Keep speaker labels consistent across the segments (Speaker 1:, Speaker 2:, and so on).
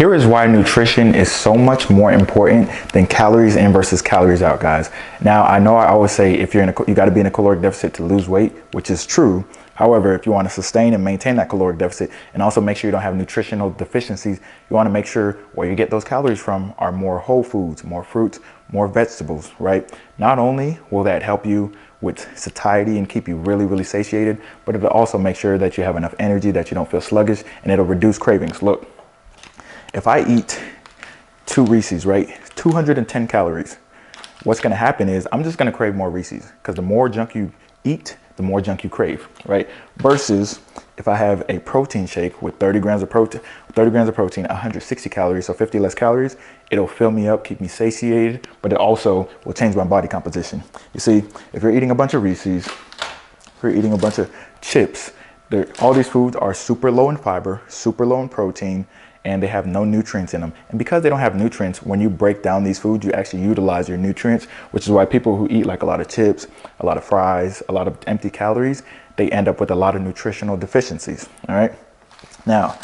Speaker 1: Here is why nutrition is so much more important than calories in versus calories out, guys. Now, I know I always say if you're you got to be in a caloric deficit to lose weight, which is true. However, if you want to sustain and maintain that caloric deficit and also make sure you don't have nutritional deficiencies, you want to make sure where you get those calories from are more whole foods, more fruits, more vegetables, right? Not only will that help you with satiety and keep you really, really satiated, but it'll also make sure that you have enough energy, that you don't feel sluggish, and it'll reduce cravings. Look, if I eat 2 Reese's, right, 210 calories, what's going to happen is I'm just going to crave more Reese's, because the more junk you eat, the more junk you crave, right? Versus if I have a protein shake with 30 grams of protein, 160 calories, so 50 less calories, it'll fill me up, keep me satiated, but it also will change my body composition. You see, if you're eating a bunch of Reese's, if you're eating a bunch of chips, all these foods are super low in fiber, super low in protein, and they have no nutrients in them. And because they don't have nutrients, when you break down these foods, you actually utilize your nutrients, which is why people who eat like a lot of chips, a lot of fries, a lot of empty calories, they end up with a lot of nutritional deficiencies. All right. Now,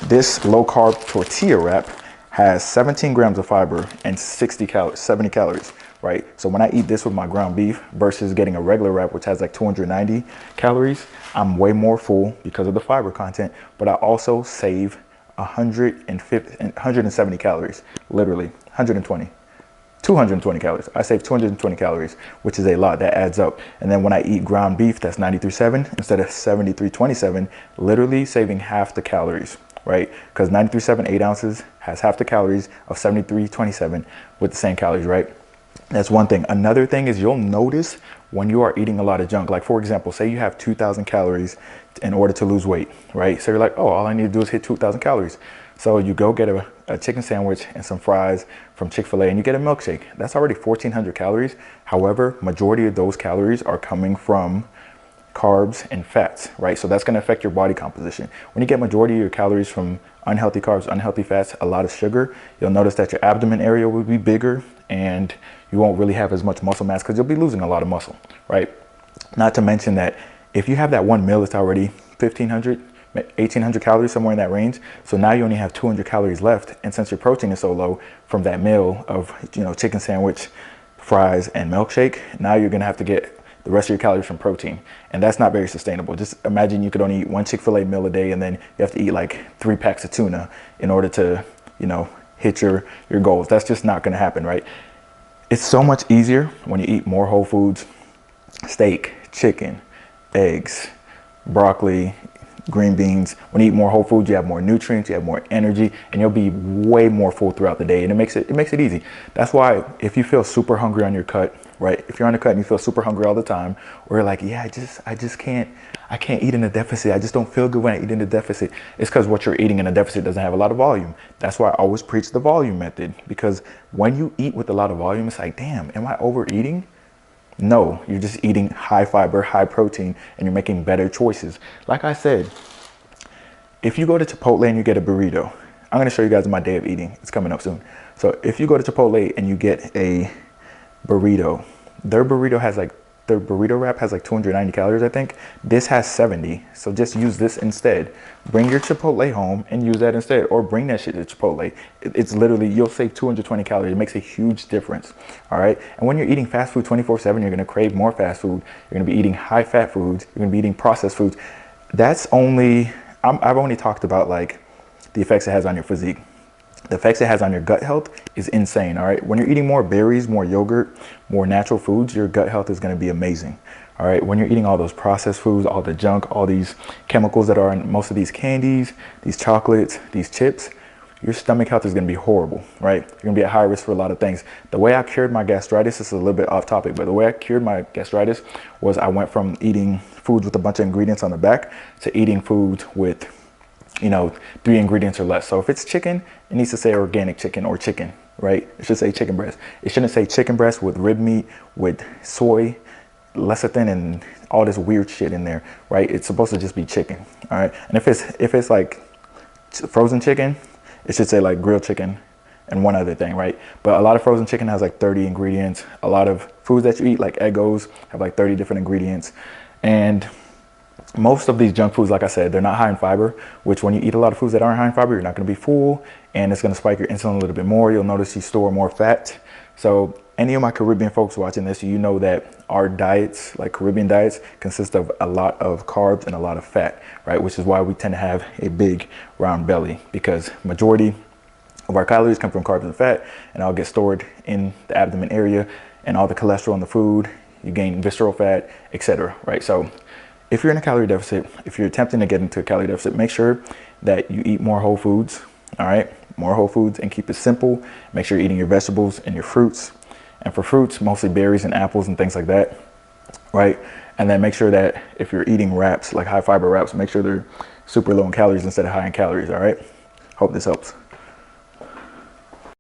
Speaker 1: this low carb tortilla wrap has 17 grams of fiber and 70 calories, right? So when I eat this with my ground beef versus getting a regular wrap, which has like 290 calories, I'm way more full because of the fiber content, but I also save 170 calories, literally 220 calories. I save 220 calories, which is a lot. That adds up. And then when I eat ground beef, that's 93.7 instead of 73.27, literally saving half the calories, right? Because 93.7, 8 ounces has half the calories of 73.27 with the same calories, right? That's one thing. Another thing is you'll notice when you are eating a lot of junk, like for example, say you have 2,000 calories in order to lose weight, right? So you're like, oh, all I need to do is hit 2,000 calories. So you go get a chicken sandwich and some fries from Chick-fil-A and you get a milkshake. That's already 1,400 calories. However, majority of those calories are coming from carbs and fats, right? So that's going to affect your body composition. When you get majority of your calories from unhealthy carbs, unhealthy fats, a lot of sugar, you'll notice that your abdomen area will be bigger and you won't really have as much muscle mass because you'll be losing a lot of muscle, right? Not to mention that if you have that one meal, it's already 1,500, 1,800 calories, somewhere in that range. So now you only have 200 calories left. And since your protein is so low from that meal of, chicken sandwich, fries, and milkshake, now you're going to have to get the rest of your calories from protein. And that's not very sustainable. Just imagine you could only eat one Chick-fil-A meal a day and then you have to eat like 3 packs of tuna in order to, hit your goals. That's just not going to happen, right? It's so much easier when you eat more whole foods, steak, chicken, eggs, broccoli, green beans. When you eat more whole foods, you have more nutrients, you have more energy, and you'll be way more full throughout the day. And it makes it easy. That's why if you feel super hungry on your cut, right? If you're on a cut and you feel super hungry all the time, or you're like, yeah, I can't eat in a deficit. I just don't feel good when I eat in a deficit. It's because what you're eating in a deficit doesn't have a lot of volume. That's why I always preach the volume method, because when you eat with a lot of volume, it's like, damn, am I overeating? No, you're just eating high fiber, high protein, and you're making better choices. Like I said, if you go to Chipotle and you get a burrito, I'm going to show you guys my day of eating. It's coming up soon. So if you go to Chipotle and you get a burrito, their burrito wrap has like 290 calories, I think. This has 70. So just use this instead. Bring your Chipotle home and use that instead, or bring that shit to Chipotle. It's literally, you'll save 220 calories. It makes a huge difference. All right. And when you're eating fast food 24/7, you're going to crave more fast food. You're going to be eating high fat foods. You're going to be eating processed foods. I've only talked about like the effects it has on your physique. The effects it has on your gut health is insane, all right? When you're eating more berries, more yogurt, more natural foods, your gut health is going to be amazing, all right? When you're eating all those processed foods, all the junk, all these chemicals that are in most of these candies, these chocolates, these chips, your stomach health is going to be horrible, right? You're going to be at high risk for a lot of things. The way I cured my gastritis, this is a little bit off topic, but the way I cured my gastritis was I went from eating foods with a bunch of ingredients on the back to eating foods with 3 ingredients or less. So if it's chicken, it needs to say organic chicken or chicken, right? It should say chicken breast. It shouldn't say chicken breast with rib meat, with soy, lecithin, and all this weird shit in there, right? It's supposed to just be chicken, all right? And if it's like frozen chicken, it should say like grilled chicken and one other thing, right? But a lot of frozen chicken has like 30 ingredients. A lot of foods that you eat, like Eggos, have like 30 different ingredients. And Most of these junk foods, like I said, they're not high in fiber, which when you eat a lot of foods that aren't high in fiber, you're not going to be full, and it's going to spike your insulin a little bit more. You'll notice you store more fat. So any of my Caribbean folks watching this, you know that our diets, like Caribbean diets, consist of a lot of carbs and a lot of fat, right? Which is why we tend to have a big round belly, because majority of our calories come from carbs and fat, and all get stored in the abdomen area, and all the cholesterol in the food, you gain visceral fat, etc. Right? So if you're in a calorie deficit, if you're attempting to get into a calorie deficit, make sure that you eat more whole foods, all right? More whole foods, and keep it simple. Make sure you're eating your vegetables and your fruits. And for fruits, mostly berries and apples and things like that, right? And then make sure that if you're eating wraps, like high fiber wraps, make sure they're super low in calories instead of high in calories, all right? Hope this helps.